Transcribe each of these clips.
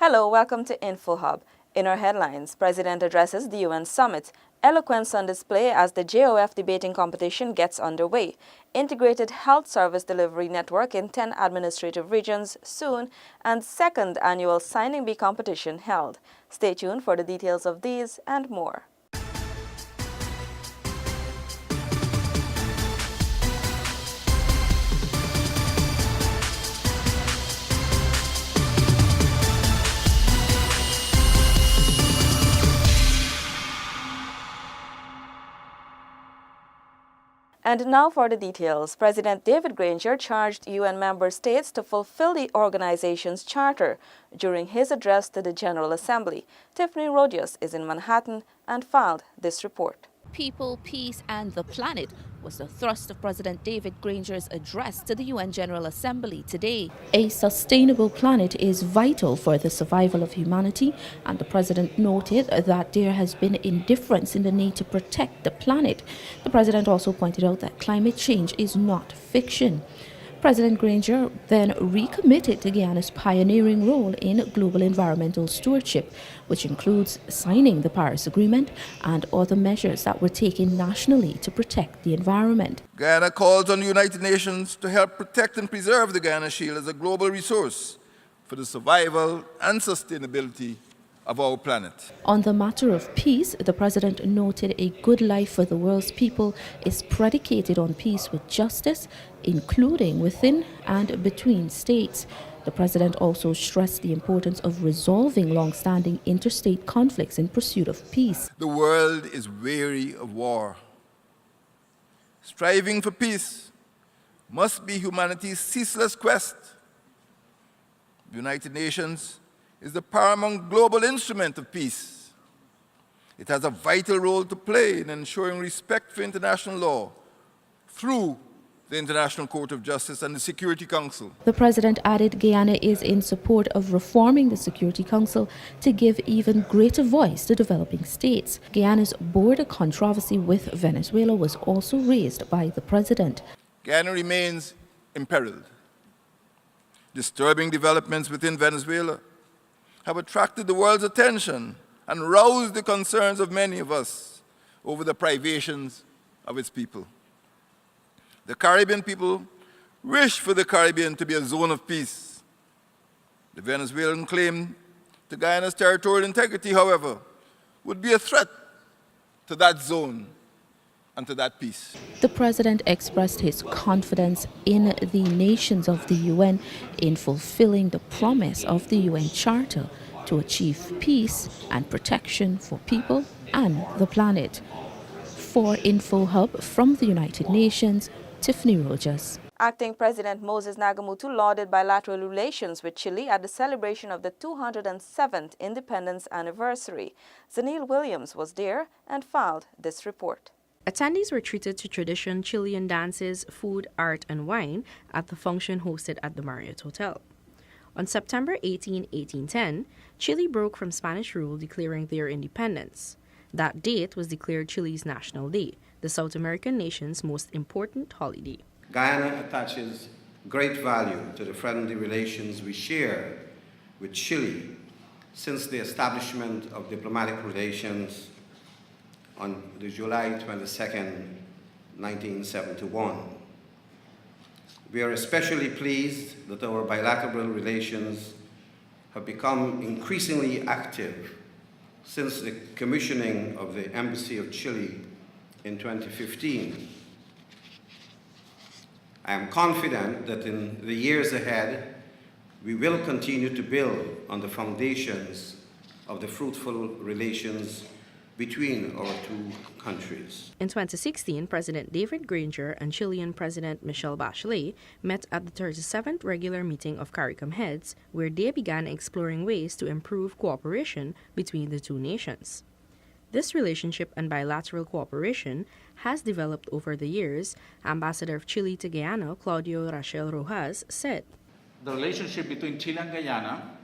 Hello, welcome to InfoHub. In our headlines, President addresses the UN Summit. Eloquence on display as the JOF debating competition gets underway. Integrated health service delivery network in 10 administrative regions soon, and second annual signing bee competition held. Stay tuned for the details of these and more. And now for the details. President David Granger charged UN member states to fulfill the organization's charter during his address to the General Assembly. Tiffany Rodius is in Manhattan and filed this report. People, peace and the planet was the thrust of President David Granger's address to the UN General Assembly today. A sustainable planet is vital for the survival of humanity, and the President noted that there has been indifference in the need to protect the planet. The President also pointed out that climate change is not fiction. President Granger then recommitted to Guyana's pioneering role in global environmental stewardship, which includes signing the Paris Agreement and other measures that were taken nationally to protect the environment. Guyana calls on the United Nations to help protect and preserve the Guyana-Chile as a global resource for the survival and sustainability of our planet. On the matter of peace, the President noted a good life for the world's people is predicated on peace with justice, including within and between states. The President also stressed the importance of resolving long-standing interstate conflicts in pursuit of peace. The world is weary of war. Striving for peace must be humanity's ceaseless quest. The United Nations is the paramount global instrument of peace. It has a vital role to play in ensuring respect for international law through the International Court of Justice and the Security Council. The President added Guyana is in support of reforming the Security Council to give even greater voice to developing states. Guyana's border controversy with Venezuela was also raised by the President. Guyana remains imperiled. Disturbing developments within Venezuela have attracted the world's attention and roused the concerns of many of us over the privations of its people. The Caribbean people wish for the Caribbean to be a zone of peace. The Venezuelan claim to Guyana's territorial integrity, however, would be a threat to that zone and to that peace. The President expressed his confidence in the nations of the UN in fulfilling the promise of the UN Charter to achieve peace and protection for people and the planet. For InfoHub from the United Nations, Tiffany Rogers. Acting President Moses Nagamutu lauded bilateral relations with Chile at the celebration of the 207th independence anniversary. Zanil Williams was there and filed this report. Attendees were treated to traditional Chilean dances, food, art, and wine at the function hosted at the Marriott Hotel. On September 18, 1810, Chile broke from Spanish rule, declaring their independence. That date was declared Chile's National Day, the South American nation's most important holiday. Guyana attaches great value to the friendly relations we share with Chile since the establishment of diplomatic relations on July 22nd, 1971. We are especially pleased that our bilateral relations have become increasingly active since the commissioning of the Embassy of Chile in 2015. I am confident that in the years ahead, we will continue to build on the foundations of the fruitful relations between our two countries. In 2016, President David Granger and Chilean President Michelle Bachelet met at the 37th regular meeting of CARICOM heads, where they began exploring ways to improve cooperation between the two nations. This relationship and bilateral cooperation has developed over the years, Ambassador of Chile to Guyana, Claudio Rachel Rojas, said. The relationship between Chile and Guyana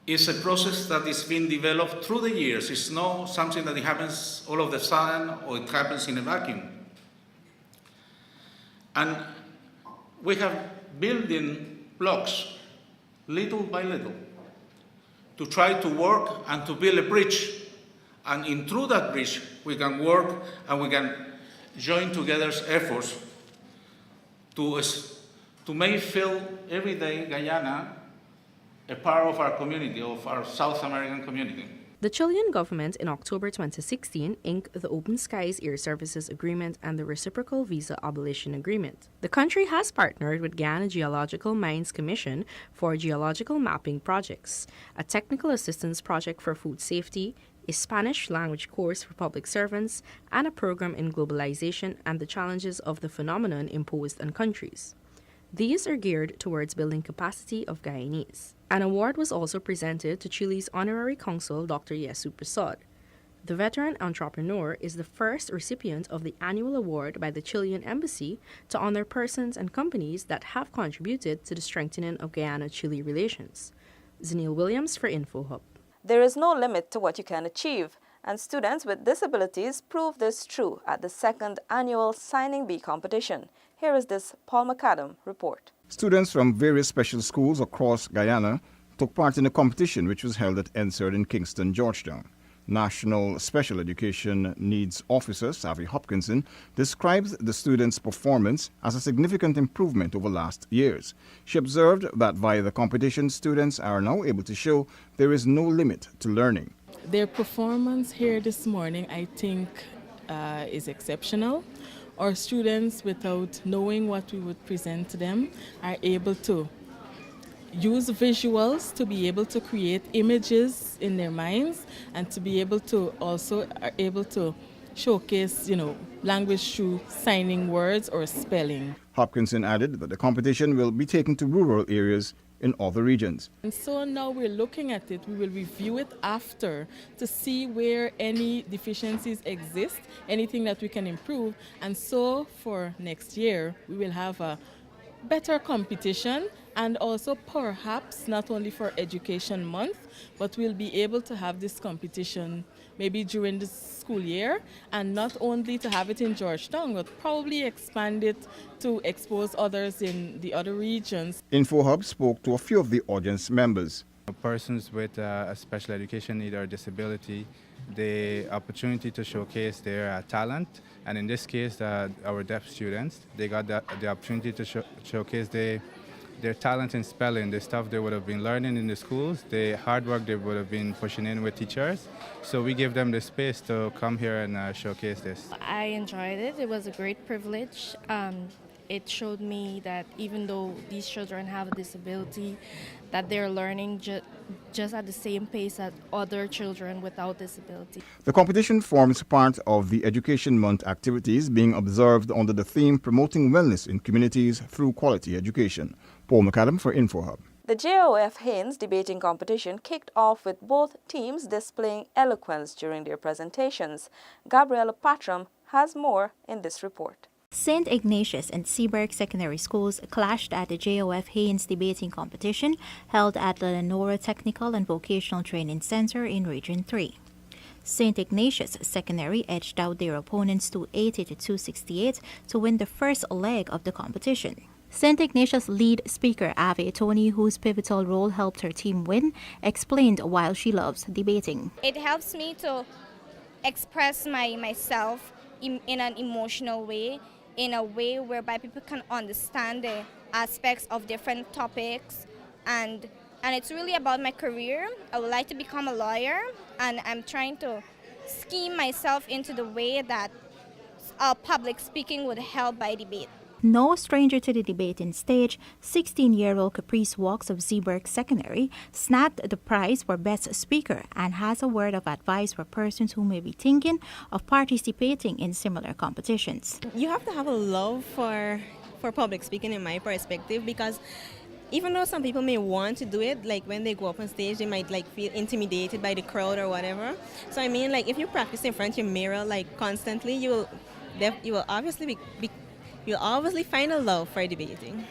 is a process that is being developed through the years. It's not something that happens all of a sudden or it happens in a vacuum. And we have building blocks, little by little. to try to work and to build a bridge. And in through that bridge, we can work and we can join together efforts to make feel every day Guyana a part of our community, of our South American community. The Chilean government in October 2016 inked the Open Skies Air Services Agreement and the Reciprocal Visa Abolition Agreement. The country has partnered with Guyana Geological Mines Commission for geological mapping projects, a technical assistance project for food safety, a Spanish language course for public servants, and a program in globalization and the challenges of the phenomenon imposed on countries. These are geared towards building capacity of Guyanese. An award was also presented to Chile's honorary consul, Dr. Yesu Prasad. The veteran entrepreneur is the first recipient of the annual award by the Chilean Embassy to honor persons and companies that have contributed to the strengthening of Guyana-Chile relations. Zenil Williams for InfoHub. There is no limit to what you can achieve, and students with disabilities prove this true at the second annual Signing Bee competition. Here is this Paul McAdam report. Students from various special schools across Guyana took part in a competition which was held at NSERD in Kingston, Georgetown. National Special Education Needs Officer Savvy Hopkinson describes the students' performance as a significant improvement over last years. She observed that via the competition, students are now able to show there is no limit to learning. Their performance here this morning, I think, is exceptional. Our students, without knowing what we would present to them, are able to use visuals to be able to create images in their minds and to be able to also are able to showcase, language through signing words or spelling. Hopkinson added that the competition will be taken to rural areas in other regions. And so now we're looking at it, we will review it after to see where any deficiencies exist, anything that we can improve. And so for next year, we will have a better competition, and also perhaps not only for Education Month, but we'll be able to have this competition maybe during the school year, and not only to have it in Georgetown, but probably expand it to expose others in the other regions. InfoHub spoke to a few of the audience members. Persons with a special education need or disability, the opportunity to showcase their talent, and in this case, our deaf students, they got the opportunity to showcase their talent in spelling, the stuff they would have been learning in the schools, the hard work they would have been pushing in with teachers. So we give them the space to come here and showcase this. I enjoyed it. It was a great privilege. It showed me that even though these children have a disability, that they're learning just at the same pace as other children without disability. The competition forms part of the Education Month activities being observed under the theme Promoting Wellness in Communities Through Quality Education. Paul McAdam for InfoHub. The JOF Haynes debating competition kicked off with both teams displaying eloquence during their presentations. Gabriela Patram has more in this report. St. Ignatius and Seaburg Secondary Schools clashed at the JOF Haynes debating competition held at the Lenora Technical and Vocational Training Center in Region 3. St. Ignatius Secondary edged out their opponents 280 to 268 to win the first leg of the competition. St. Ignatius lead speaker Ave Tony, whose pivotal role helped her team win, explained while she loves debating. It helps me to express myself in an emotional way, in a way whereby people can understand the aspects of different topics, and it's really about my career. I would like to become a lawyer, and I'm trying to scheme myself into the way that public speaking would help by debate. No stranger to the debating stage, 16-year-old Caprice Walks of Seaburg Secondary snagged the prize for Best Speaker and has a word of advice for persons who may be thinking of participating in similar competitions. You have to have a love for public speaking, in my perspective, because even though some people may want to do it, like when they go up on stage, they might feel intimidated by the crowd or whatever. So I mean, if you practice in front of your mirror constantly, you will obviously you'll obviously find a love for debating.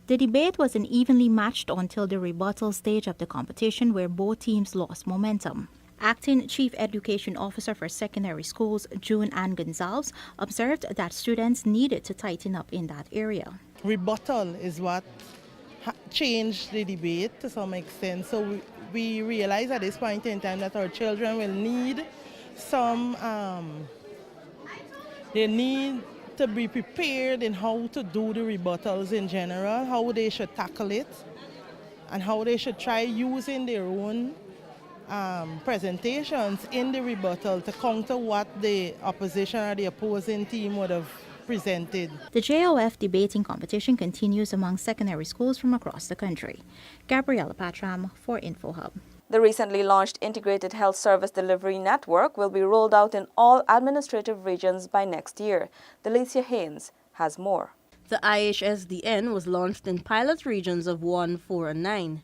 The debate was unevenly matched until the rebuttal stage of the competition, where both teams lost momentum. Acting Chief Education Officer for Secondary Schools, June Ann Gonzalez, observed that students needed to tighten up in that area. Rebuttal is what changed the debate to some extent. So we realize at this point in time that our children will need some, they need to be prepared in how to do the rebuttals in general, how they should tackle it, and how they should try using their own presentations in the rebuttal to counter what the opposition or the opposing team would have presented. The JOF debating competition continues among secondary schools from across the country. Gabriella Patram for InfoHub. The recently launched Integrated Health Service Delivery Network will be rolled out in all administrative regions by next year. Delicia Haynes has more. The IHSDN was launched in pilot regions of 1, 4, and 9.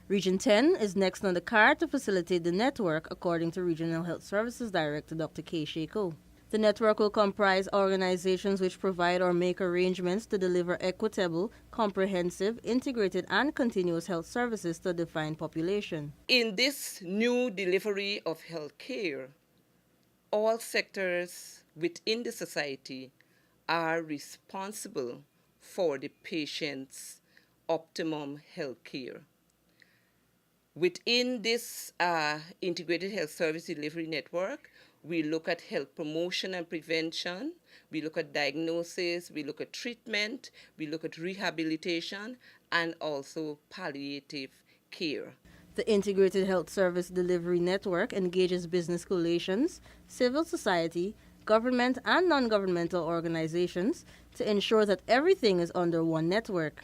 Region 10 is next on the card to facilitate the network, according to Regional Health Services Director Dr. K. Shako. The network will comprise organizations which provide or make arrangements to deliver equitable, comprehensive, integrated, and continuous health services to a defined population. In this new delivery of health care, all sectors within the society are responsible for the patient's optimum health care. Within this integrated health service delivery network, we look at health promotion and prevention, we look at diagnosis, we look at treatment, we look at rehabilitation, and also palliative care. The Integrated Health Service Delivery Network engages business coalitions, civil society, government and non-governmental organizations to ensure that everything is under one network.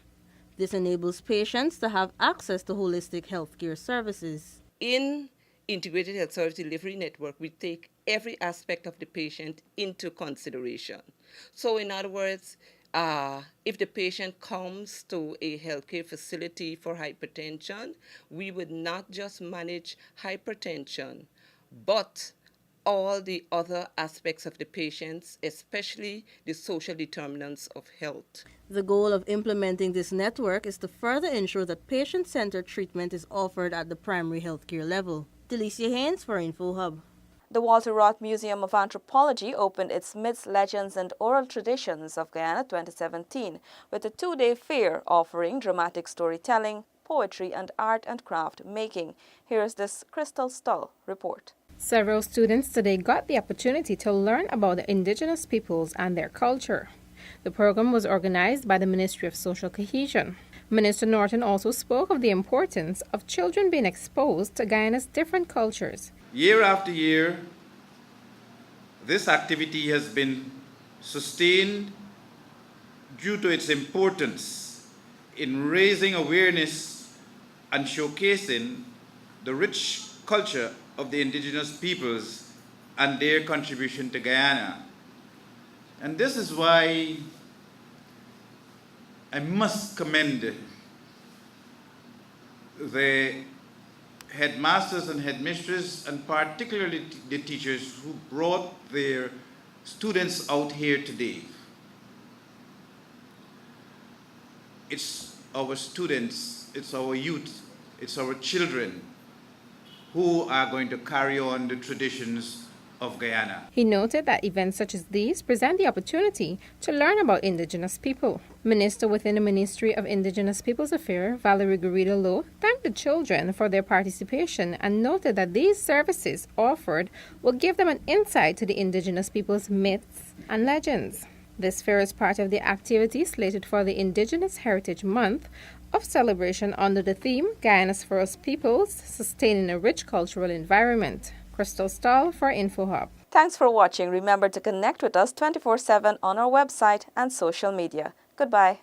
This enables patients to have access to holistic healthcare services. In Integrated Health Service Delivery Network, we take every aspect of the patient into consideration. So in other words, if the patient comes to a healthcare facility for hypertension, we would not just manage hypertension, but all the other aspects of the patients, especially the social determinants of health. The goal of implementing this network is to further ensure that patient-centered treatment is offered at the primary healthcare level. Delicia Haynes for InfoHub. The Walter Roth Museum of Anthropology opened its Myths, Legends and Oral Traditions of Guyana 2017 with a two-day fair offering dramatic storytelling, poetry and art and craft making. Here's this Crystal Stull report. Several students today got the opportunity to learn about the indigenous peoples and their culture. The program was organized by the Ministry of Social Cohesion. Minister Norton also spoke of the importance of children being exposed to Guyana's different cultures. Year after year, this activity has been sustained due to its importance in raising awareness and showcasing the rich culture of the indigenous peoples and their contribution to Guyana. And this is why I must commend the headmasters and headmistresses, and particularly the teachers who brought their students out here today. It's our students, it's our youth, it's our children who are going to carry on the traditions of Guyana. He noted that events such as these present the opportunity to learn about indigenous people. Minister within the Ministry of Indigenous Peoples Affairs, Valerie Garrido-Lowe, thanked the children for their participation and noted that these services offered will give them an insight to the indigenous people's myths and legends. This fair is part of the activity slated for the Indigenous Heritage Month of celebration under the theme Guyana's First Peoples, Sustaining a Rich Cultural Environment. Crystal Stahl for InfoHub. Thanks for watching. Remember to connect with us 24/7 on our website and social media. Goodbye.